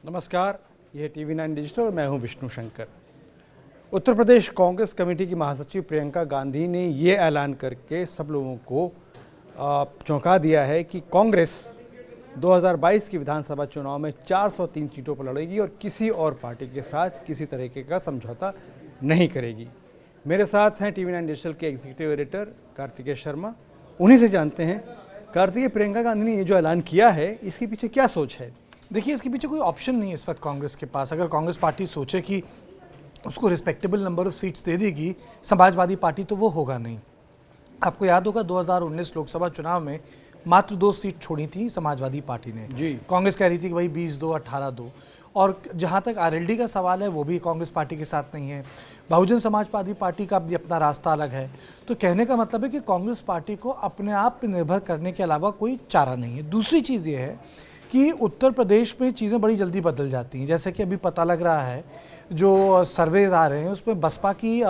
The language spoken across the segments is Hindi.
नमस्कार, यह TV9 डिजिटल और मैं हूं विष्णु शंकर। उत्तर प्रदेश कांग्रेस कमेटी की महासचिव प्रियंका गांधी ने ये ऐलान करके सब लोगों को चौंका दिया है कि कांग्रेस 2022 की विधानसभा चुनाव में 403 सीटों पर लड़ेगी और किसी और पार्टी के साथ किसी तरीके का समझौता नहीं करेगी। मेरे साथ हैं TV9 डिजिटल के एग्जीक्यूटिव एडिटर कार्तिकेय शर्मा। उन्हीं से जानते हैं, कार्तिकेय, प्रियंका गांधी ने ये जो ऐलान किया है इसके पीछे क्या सोच है? देखिए, इसके पीछे कोई ऑप्शन नहीं है इस वक्त कांग्रेस के पास। अगर कांग्रेस पार्टी सोचे कि उसको रिस्पेक्टेबल नंबर ऑफ सीट्स दे देगी समाजवादी पार्टी, तो वो होगा नहीं। आपको याद होगा 2019 लोकसभा चुनाव में मात्र 2 सीट छोड़ी थी समाजवादी पार्टी ने जी। कांग्रेस कह रही थी कि भाई 20 दो 18 दो। और जहाँ तक RLD का सवाल है, वो भी कांग्रेस पार्टी के साथ नहीं है। बहुजन समाजवादी पार्टी का भी अपना रास्ता अलग है। तो कहने का मतलब है कि कांग्रेस पार्टी को अपने आप पर निर्भर करने के अलावा कोई चारा नहीं है। दूसरी चीज़ ये है कि उत्तर प्रदेश में चीज़ें बड़ी जल्दी बदल जाती हैं। जैसे कि अभी पता लग रहा है, जो सर्वेज आ रहे हैं उसमें बसपा की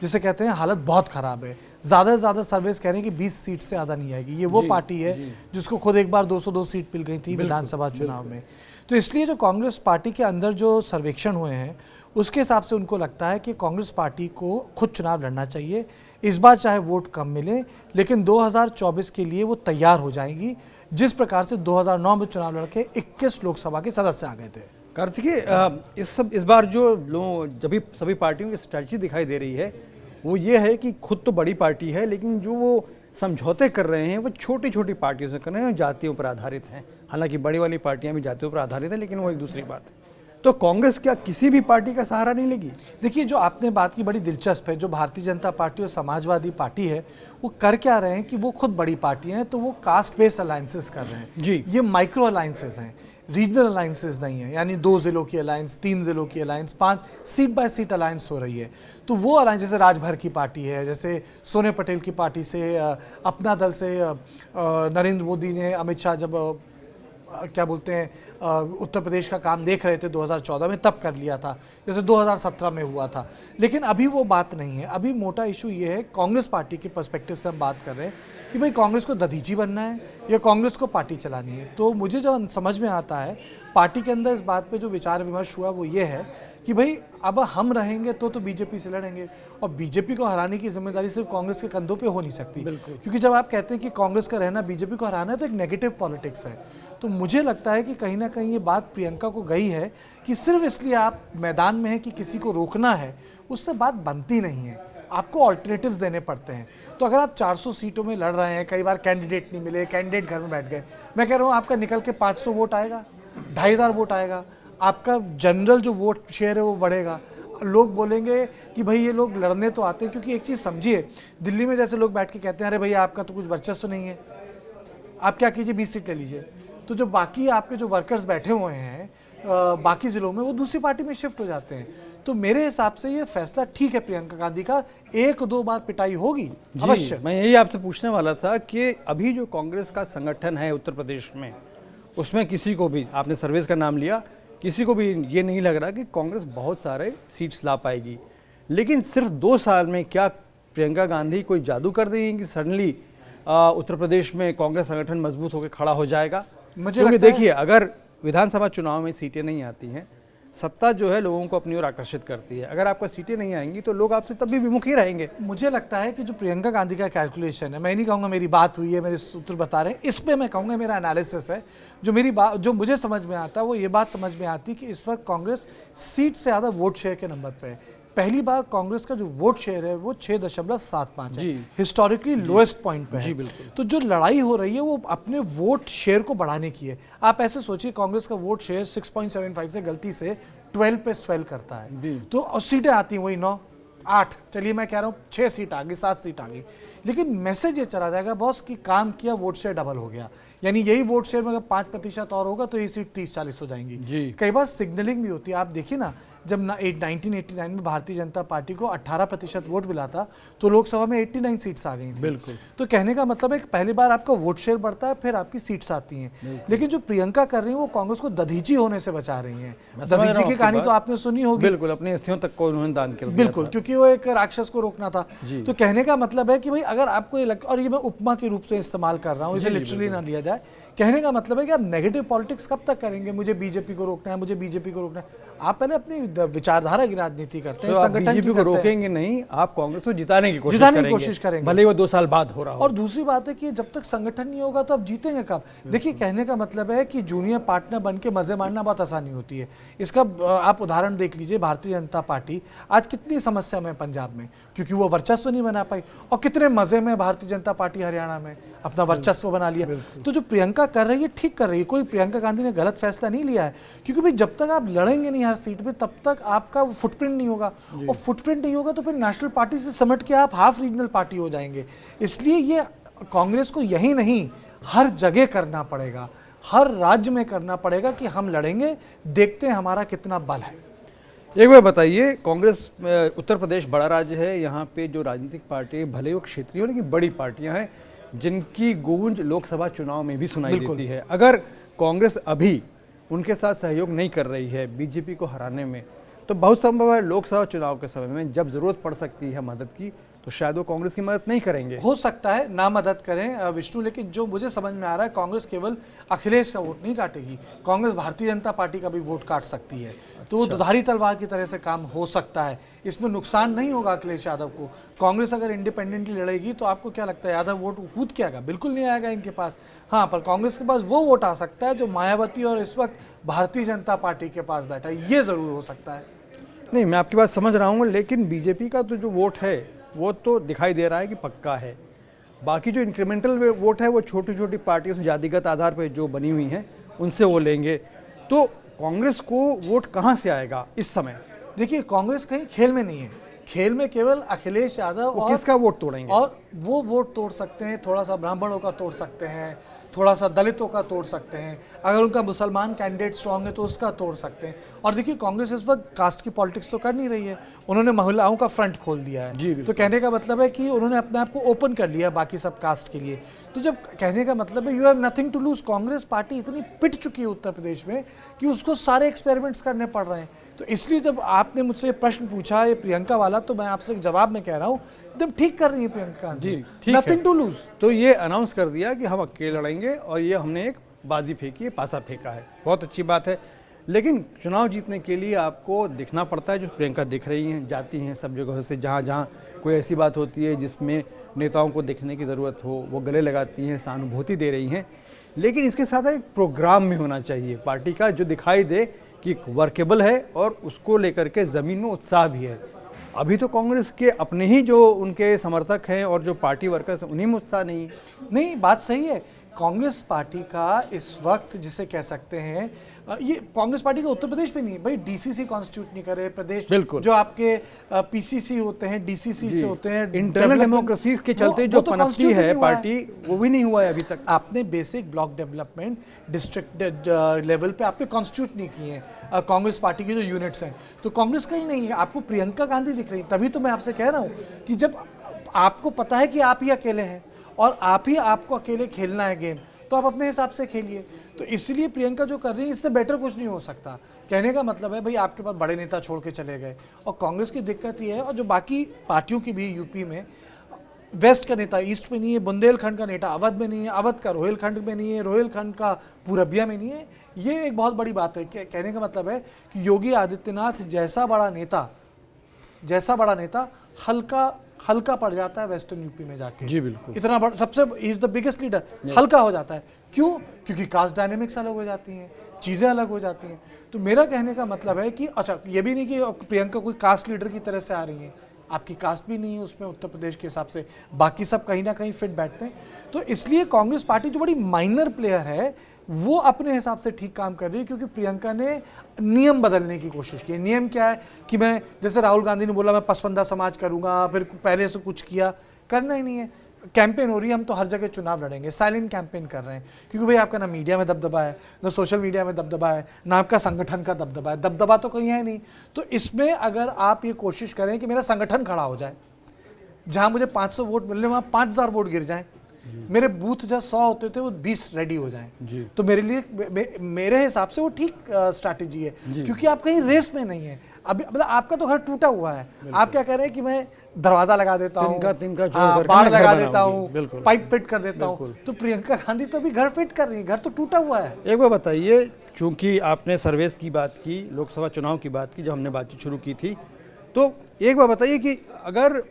जिसे कहते हैं हालत बहुत ख़राब है। ज़्यादा से ज़्यादा सर्वेज कह रहे हैं कि 20 सीट से ज़्यादा नहीं आएगी। ये वो पार्टी है जिसको खुद एक बार 202 सीट मिल गई थी विधानसभा चुनाव में। तो इसलिए जो कांग्रेस पार्टी के अंदर जो सर्वेक्षण हुए हैं उसके हिसाब से उनको लगता है कि कांग्रेस पार्टी को खुद चुनाव लड़ना चाहिए। इस बार चाहे वोट कम मिले, लेकिन 2024 के लिए वो तैयार हो जाएंगी, जिस प्रकार से 2009 में चुनाव लड़के 21 लोकसभा के सदस्य आ गए थे। कार्तिकेय, इस बार जो जब सभी पार्टियों की स्ट्रैटेजी दिखाई दे रही है वो ये है कि खुद तो बड़ी पार्टी है, लेकिन जो वो समझौते कर रहे हैं वो छोटी छोटी पार्टियों से कर रहे हैं, जातियों पर आधारित हैं। हालांकि बड़ी वाली पार्टियां भी जातियों पर आधारित हैं, लेकिन वो एक दूसरी बात है। तो कांग्रेस क्या किसी भी पार्टी का सहारा नहीं लेगी? देखिए, जो आपने बात की बड़ी दिलचस्प है। जो भारतीय जनता पार्टी और समाजवादी पार्टी है वो कर क्या रहे हैं कि वो खुद बड़ी पार्टी हैं, तो वो कास्ट बेस्ड अलायंसेस कर रहे हैं जी। ये माइक्रो अलायंसेस हैं, रीजनल अलायंसेस नहीं है। यानी 2 जिलों की अलायंस, 3 जिलों की alliance, 5 seat by seat alliance हो रही है। तो वो अलायंस जैसे राजभर की पार्टी है, जैसे सोने पटेल की पार्टी से, अपना दल से नरेंद्र मोदी ने, अमित शाह जब क्या बोलते हैं उत्तर प्रदेश का काम देख रहे थे 2014 में, तब कर लिया था, जैसे 2017 में हुआ था। लेकिन अभी वो बात नहीं है। अभी मोटा इशू ये है, कांग्रेस पार्टी के पर्सपेक्टिव से हम बात कर रहे हैं कि भाई कांग्रेस को दधीची बनना है या कांग्रेस को पार्टी चलानी है। तो मुझे जो समझ में आता है, पार्टी के अंदर इस बात पे जो विचार विमर्श हुआ वो ये है कि भाई अब हम रहेंगे तो बीजेपी से लड़ेंगे, और बीजेपी को हराने की जिम्मेदारी सिर्फ कांग्रेस के कंधों पे हो नहीं सकती। क्योंकि जब आप कहते हैं कि कांग्रेस का रहना बीजेपी को हराना है, तो एक नेगेटिव पॉलिटिक्स है। तो मुझे लगता है कि कहीं ना कहीं ये बात प्रियंका को गई है कि सिर्फ इसलिए आप मैदान में हैं कि किसी को रोकना है, उससे बात बनती नहीं है। आपको ऑल्टरनेटिव्स देने पड़ते हैं। तो अगर आप 400 सीटों में लड़ रहे हैं, कई बार कैंडिडेट नहीं मिले, कैंडिडेट घर में बैठ गए, मैं कह रहा हूँ आपका निकल के 500 वोट आएगा, 2500 वोट आएगा, आपका जनरल जो वोट शेयर है वो बढ़ेगा। लोग बोलेंगे कि भाई ये लोग लड़ने तो आते हैं। क्योंकि एक चीज़ समझिए, दिल्ली में जैसे लोग बैठ के कहते हैं अरे भैया आपका तो कुछ वर्चस्व नहीं है, आप क्या कीजिए 20 सीट ले लीजिए। तो जो बाकी आपके जो वर्कर्स बैठे हुए हैं बाकी ज़िलों में, वो दूसरी पार्टी में शिफ्ट हो जाते हैं। तो मेरे हिसाब से ये फैसला ठीक है प्रियंका गांधी का। 1-2 बार पिटाई होगी अवश्य। मैं यही आपसे पूछने वाला था कि अभी जो कांग्रेस का संगठन है उत्तर प्रदेश में, उसमें किसी को भी, आपने सर्वेज का नाम लिया, किसी को भी ये नहीं लग रहा कि कांग्रेस बहुत सारे सीट्स ला पाएगी। लेकिन सिर्फ 2 साल में क्या प्रियंका गांधी कोई जादू कर देंगी कि सडनली उत्तर प्रदेश में कांग्रेस संगठन मजबूत होकर खड़ा हो जाएगा? क्योंकि देखिए, अगर विधानसभा चुनाव में सीटें नहीं आती हैं, सत्ता जो है लोगों को अपनी ओर आकर्षित करती है। अगर आपका सीटें नहीं आएंगी तो लोग आपसे तब भी विमुख ही रहेंगे। मुझे लगता है कि जो प्रियंका गांधी का कैलकुलेशन है, मैं नहीं कहूँगा मेरी बात हुई है, मेरे सूत्र बता रहे हैं, इस पे मैं कहूँगा मेरा एनालिसिस है। जो मेरी बात, जो मुझे समझ में आता है वो ये बात समझ में आती कि इस वक्त कांग्रेस सीट से ज़्यादा वोट शेयर के नंबर पर है। पहली बार कांग्रेस का जो वोट शेयर है वो 6.75 है, हिस्टोरिकली लोएस्ट पॉइंट पे है। तो जो लड़ाई हो रही है वो अपने वोट शेयर को बढ़ाने की है। आप ऐसे सोचिए, कांग्रेस का वोट शेयर 6.75 से गलती से 12 पे स्वेल करता है, तो और सीटें आती हैं वही 9, 8, चलिए मैं कह रहा हूँ 6 सीट आ गई, 7 सीट आ गई। लेकिन मैसेज ये चला जाएगा बॉस कि काम किया, वोट शेयर डबल हो गया। यानी यही वोट शेयर में अगर 5% और होगा तो ये सीट 30-40 हो जाएंगी। कई बार सिग्नलिंग भी होती है। आप देखिए ना, जब 1989 में भारतीय जनता पार्टी को 18% वोट मिला था तो लोकसभा में 89 सीट्स आ गई थी। बिल्कुल। तो कहने का मतलब है कि पहली बार आपका वोट शेयर बढ़ता है, फिर आपकी सीट्स आती हैं। लेकिन जो प्रियंका कर रही है वो कांग्रेस को दधीची होने से बचा रही है। दधीची की कहानी तो आपने सुनी होगी। बिल्कुल, अपनी अस्थियों तक को उन्होंने दान कर दिया। बिल्कुल, क्योंकि वो एक राक्षस को रोकना था। तो कहने का मतलब है कि भाई अगर आपको ये और ये मैं उपमा के रूप से इस्तेमाल कर रहा हूँ, इसे लिटरली ना लिया जाए। जाए। कहने का मतलब है कि आप नेगेटिव पॉलिटिक्स कब तक करेंगे, मुझे बीजेपी को रोकना है, मुझे बीजेपी को रोकना है। आप पहले अपनी विचारधारा की राजनीति करते हैं, तो आप संगठन बीजेपी की को करते हैं। रोकेंगे नहीं, आप कांग्रेस को जिताने की कोशिश करेंगे, भले ही वो 2 साल बाद हो रहा हो। और दूसरी बात है कि जब तक संगठन नहीं होगा तो आप जीतेंगे कब? देखिए, कहने का मतलब है कि जूनियर पार्टनर बन के मजे मारना बहुत आसानी होती है। इसका आप उदाहरण देख लीजिए, भारतीय जनता पार्टी आज कितनी समस्या में पंजाब में, क्योंकि वो वर्चस्व नहीं बना पाई, और कितने मजे में भारतीय जनता पार्टी हरियाणा में अपना वर्चस्व बना लिया। तो जो प्रियंका कर रही है ठीक कर रही है, कोई प्रियंका गांधी ने गलत फैसला नहीं लिया है, क्योंकि भाई जब तक आप लड़ेंगे नहीं हर सीट पे तब तक आपका फुटप्रिंट नहीं होगा, और फुटप्रिंट नहीं होगा तो फिर नेशनल पार्टी से समट के आप हाफ रीजनल पार्टी हो जाएंगे। इसलिए ये कांग्रेस को यही नहीं, हर जगह करना पड़ेगा, हर राज्य में करना पड़ेगा कि हम लड़ेंगे, देखते हैं हमारा कितना बल है। एक बार बताइए, कांग्रेस उत्तर प्रदेश बड़ा राज्य है, यहाँ पे जो राजनीतिक पार्टी भले वो क्षेत्रीय हो लेकिन बड़ी पार्टियां हैं जिनकी गूंज लोकसभा चुनाव में भी सुनाई देती है। अगर कांग्रेस अभी उनके साथ सहयोग नहीं कर रही है बीजेपी को हराने में, तो बहुत संभव है लोकसभा चुनाव के समय में जब जरूरत पड़ सकती है मदद की तो शायद वो कांग्रेस की मदद नहीं करेंगे। हो सकता है ना मदद करें विष्णु, लेकिन जो मुझे समझ में आ रहा है कांग्रेस केवल अखिलेश का वोट नहीं काटेगी, कांग्रेस भारतीय जनता पार्टी का भी वोट काट सकती है। तो वो दुधारी तलवार की तरह से काम हो सकता है, इसमें नुकसान नहीं होगा अखिलेश यादव को। कांग्रेस अगर इंडिपेंडेंटली लड़ेगी तो आपको क्या लगता है यादव वोट कूद के आएगा? बिल्कुल नहीं आएगा इनके पास। हाँ, पर कांग्रेस के पास वो वोट आ सकता है जो मायावती और इस वक्त भारतीय जनता पार्टी के पास बैठा है, ये जरूर हो सकता है। नहीं, मैं आपकी बात समझ रहा हूँ, लेकिन बीजेपी का तो जो वोट है वो तो दिखाई दे रहा है कि पक्का है। बाकी जो इंक्रीमेंटल वोट है वो छोटी छोटी पार्टियों से जातिगत आधार पर जो बनी हुई हैं उनसे वो लेंगे, तो कांग्रेस को वोट कहाँ से आएगा इस समय? देखिए, कांग्रेस कहीं खेल में नहीं है, खेल में केवल अखिलेश यादव और किसका वोट तोड़ेंगे? और वो वोट तोड़ सकते हैं, थोड़ा सा ब्राह्मणों का तोड़ सकते हैं, थोड़ा सा दलितों का तोड़ सकते हैं, अगर उनका मुसलमान कैंडिडेट स्ट्रांग है तो उसका तोड़ सकते हैं। और देखिए, कांग्रेस इस वक्त कास्ट की पॉलिटिक्स तो कर नहीं रही है, उन्होंने महिलाओं का फ्रंट खोल दिया है। तो कहने का मतलब है कि उन्होंने अपने आप को ओपन कर लिया बाकी सब कास्ट के लिए। तो जब कहने का मतलब है you have nothing to lose, Congress party इतनी पिट चुकी है उत्तर प्रदेश में कि उसको सारे एक्सपेरिमेंट्स करने पड़ रहे हैं। तो इसलिए जब आपने मुझसे ये प्रश्न पूछा ये प्रियंका वाला, तो मैं आपसे जवाब में कह रहा हूँ एकदम ठीक कर रही है प्रियंका जी, ठीक नथिंग टू लूज। तो ये अनाउंस कर दिया कि हम अकेले लड़ेंगे और ये हमने एक बाजी फेंकी है, पासा फेंका है, बहुत अच्छी बात है। लेकिन चुनाव जीतने के लिए आपको दिखना पड़ता है, जो प्रियंका दिख रही हैं, जाती हैं सब जगह से, जहाँ जहाँ कोई ऐसी बात होती है जिसमें नेताओं को दिखने की ज़रूरत हो वो गले लगाती हैं, सहानुभूति दे रही हैं। लेकिन इसके साथ एक प्रोग्राम में होना चाहिए पार्टी का जो दिखाई दे कि वर्केबल है और उसको लेकर के ज़मीन में उत्साह भी है। अभी तो कांग्रेस के अपने ही जो उनके समर्थक हैं और जो पार्टी वर्कर्स हैं उन्हीं में उत्साह नहीं है। नहीं, बात सही है। कांग्रेस पार्टी का इस वक्त जिसे कह सकते हैं, ये कांग्रेस पार्टी का उत्तर प्रदेश में नहीं भाई, डीसीसी कॉन्स्टिट्यूट नहीं करे प्रदेश, जो आपके पीसीसी होते हैं, डीसीसी से होते हैं, इंटरनल डेमोक्रेसी के चलते जो पनपती है पार्टी, वो भी नहीं हुआ है अभी तक। आपने basic block development district level पे आपने कॉन्स्टिट्यूट नहीं किए हैं कांग्रेस पार्टी के जो यूनिट्स हैं, तो कांग्रेस का ही नहीं है। आपको प्रियंका गांधी दिख रही है, तभी तो मैं आपसे कह रहा हूँ कि जब आपको पता है कि आप ही अकेले हैं और आप ही आपको अकेले खेलना है गेम, तो आप अपने हिसाब से खेलिए। तो इसलिए प्रियंका जो कर रही है इससे बेटर कुछ नहीं हो सकता। कहने का मतलब है भाई आपके पास बड़े नेता छोड़ के चले गए, और कांग्रेस की दिक्कत ये है, और जो बाकी पार्टियों की भी यूपी में वेस्ट का नेता ईस्ट में नहीं है, बुंदेलखंड का नेता अवध में नहीं है, अवध का रोहिलखंड में नहीं है, रोहिलखंड का पूरबिया में नहीं है। ये एक बहुत बड़ी बात है। कहने का मतलब है कि योगी आदित्यनाथ जैसा बड़ा नेता हल्का पड़ जाता है वेस्टर्न यूपी में जाके। जी बिल्कुल, इतना बड़ा, सबसे इज द बिगेस्ट लीडर, हल्का हो जाता है। क्यों? क्योंकि कास्ट डायनेमिक्स अलग हो जाती हैं, चीज़ें अलग हो जाती हैं। तो मेरा कहने का मतलब है कि अच्छा, ये भी नहीं कि प्रियंका कोई कास्ट लीडर की तरह से आ रही है, आपकी कास्ट भी नहीं है उसमें उत्तर प्रदेश के हिसाब से, बाकी सब कहीं ना कहीं फिट बैठते हैं। तो इसलिए कांग्रेस पार्टी जो बड़ी माइनर प्लेयर है वो अपने हिसाब से ठीक काम कर रही है, क्योंकि प्रियंका ने नियम बदलने की कोशिश की है। नियम क्या है कि मैं, जैसे राहुल गांधी ने बोला मैं पसपंदा समाज करूंगा, फिर पहले से कुछ किया, करना ही नहीं है। कैंपेन हो रही है, हम तो हर जगह चुनाव लड़ेंगे, साइलेंट कैंपेन कर रहे हैं, क्योंकि भाई आपका ना मीडिया में दबदबा है, ना सोशल मीडिया में दबदबा है, ना आपका संगठन का दबदबा है, दबदबा तो कहीं है नहीं। तो इसमें अगर आप ये कोशिश करें कि मेरा संगठन खड़ा हो जाए, जहां मुझे 500 वोट मिल रहे वहां 5000 वोट गिर जाएं, मेरे बूथ जहाँ 100 होते थे वो 20 रेडी हो जाएं, तो मेरे लिए मेरे हिसाब से वो ठीक स्ट्रैटेजी है, क्योंकि आप कहीं रेस में नहीं है, अभी मतलब आपका तो घर टूटा हुआ है, आप क्या कह रहे हैं कि मैं दरवाजा लगा देता हूँ, तिनका जोड़ करके बाड़ मैं घर लगा बनाऊंगी। देता हूँ, बिल्कुल। पाइप फिट कर देता हूँ। तो प्रियंका गांधी तो अभी घर फिट कर रही है, घर तो टूटा हुआ है। एक बार बताइए, चूंकि आपने सर्वेस की बात की, लोकसभा चुनाव की बात की, जब हमने बातचीत शुरू की थी, तो एक बार बताइए कि अगर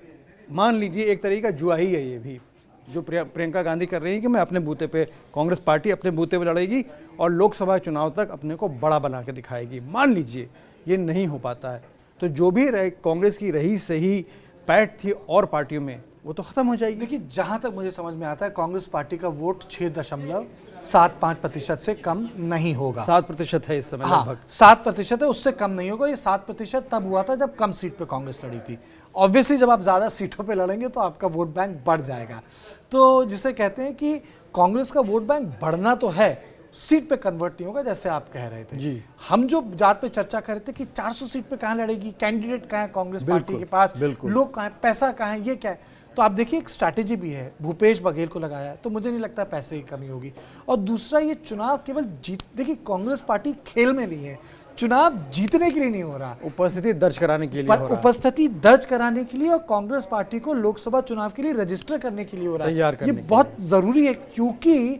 मान लीजिए एक तरीके का जुआ ही है ये भी, जो प्रियंका गांधी कर रही है कि मैं अपने बूते पे, कांग्रेस पार्टी अपने बूते पे लड़ेगी और लोकसभा चुनाव तक अपने को बड़ा बना के दिखाएगी। मान लीजिए ये नहीं हो पाता है, तो जो भी कांग्रेस की रही सही पैठ थी और पार्टियों में, वो तो खत्म हो जाएगी। देखिए, जहां तक मुझे समझ में आता है, कांग्रेस पार्टी का वोट 6.75% से कम नहीं होगा। 7% है इस समय हाँ, लगभग। 7% है, उससे कम नहीं होगा। ये 7% तब हुआ था जब कम सीट पे कांग्रेस लड़ी थी। ऑब्वियसली जब आप ज्यादा सीटों पे लड़ेंगे तो आपका वोट बैंक बढ़ जाएगा। तो जिसे कहते हैं कि कांग्रेस का वोट बैंक बढ़ना तो है, सीट पे कन्वर्ट नहीं होगा, जैसे आप कह रहे थे। जी। हम जो जात पे चर्चा कर रहे थे कि 400 सीट पे कहां लड़ेगी, कैंडिडेट कहां है कांग्रेस पार्टी के पास, लोग कहां है, पैसा कहां है, ये क्या है। तो आप देखिए, एक स्ट्रैटेजी भी है, भूपेश बघेल को लगाया है, तो मुझे नहीं लगता पैसे की कमी होगी। और दूसरा, ये चुनाव केवल जीत, देखिए कांग्रेस पार्टी खेल में नहीं है, चुनाव जीतने के लिए नहीं हो रहा, उपस्थिति दर्ज कराने के लिए हो रहा है। उपस्थिति दर्ज कराने के लिए और कांग्रेस पार्टी को लोकसभा चुनाव के लिए रजिस्टर करने के लिए हो रहा है। तैयार करने ये बहुत जरूरी है, क्योंकि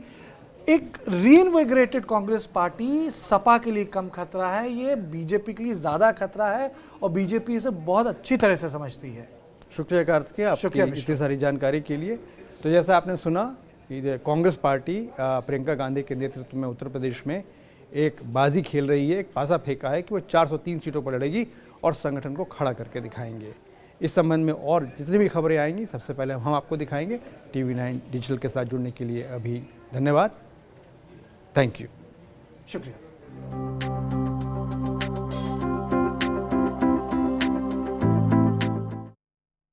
एक रीइन्विगरेटेड कांग्रेस पार्टी सपा के लिए कम खतरा है, ये बीजेपी के लिए ज्यादा खतरा है, और बीजेपी इसे बहुत अच्छी तरह से समझती है। शुक्रिया कार्तिकेय, आपकी इतनी सारी जानकारी के लिए। तो जैसा आपने सुना, कांग्रेस पार्टी प्रियंका गांधी के नेतृत्व में उत्तर प्रदेश में एक बाजी खेल रही है, एक पासा फेंका है कि वो 403 सीटों पर लड़ेगी और संगठन को खड़ा करके दिखाएंगे। इस संबंध में और जितनी भी खबरें आएंगी सबसे पहले हम आपको दिखाएंगे। TV9 डिजिटल के साथ जुड़ने के लिए अभी धन्यवाद। Thank you. शुक्रिया।